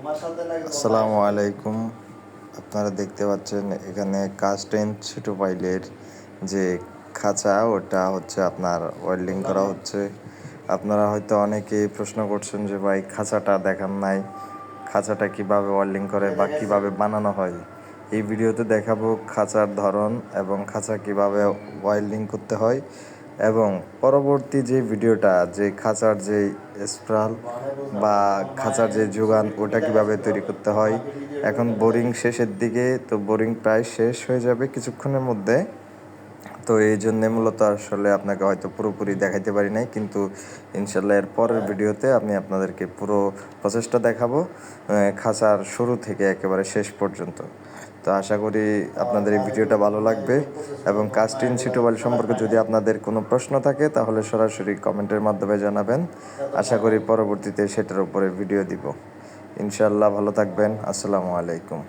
আসসালামু আলাইকুম। আপনারা দেখতে পাচ্ছেন এখানে কাস্টেন ছোট পাইলের যে খাঁচা ওটা হচ্ছে আপনার ওয়েল্ডিং করা হচ্ছে। আপনারা হয়তো অনেকেই প্রশ্ন করছেন যে ভাই খাঁচাটা দেখান নাই, খাঁচাটা কিভাবে ওয়েল্ডিং করে বা কিভাবে বানানো হয়। এই ভিডিওতে দেখাবো খাঁচার ধরন এবং খাঁচা কিভাবে ওয়েল্ডিং করতে হয়, এবং পরবর্তী যে ভিডিওটা যে খাঁচার যে স্প্রাল বা খাঁচার যে যোগান ওটা কিভাবে তৈরি করতে হয়। এখন বোরিং শেষের দিকে, তো বোরিং প্রায় শেষ হয়ে যাবে কিছুক্ষণের মধ্যে। তো এই জন্যে মূলত আসলে আপনাকে হয়তো পুরোপুরি দেখাইতে পারি নাই, কিন্তু ইনশাল্লাহ এর পরের ভিডিওতে আমি আপনাদেরকে পুরো প্রসেসটা দেখাবো, খাঁচার শুরু থেকে একেবারে শেষ পর্যন্ত। তো আশা করি আপনাদের এই ভিডিওটা ভালো লাগবে, এবং কাস্টিন সিটোবাইল সম্পর্কে যদি আপনাদের কোনো প্রশ্ন থাকে তাহলে সরাসরি কমেন্টের মাধ্যমে জানাবেন। আশা করি পরবর্তীতে সেটার উপরে ভিডিও দিব। ইনশাল্লাহ ভালো থাকবেন। আসসালামু আলাইকুম।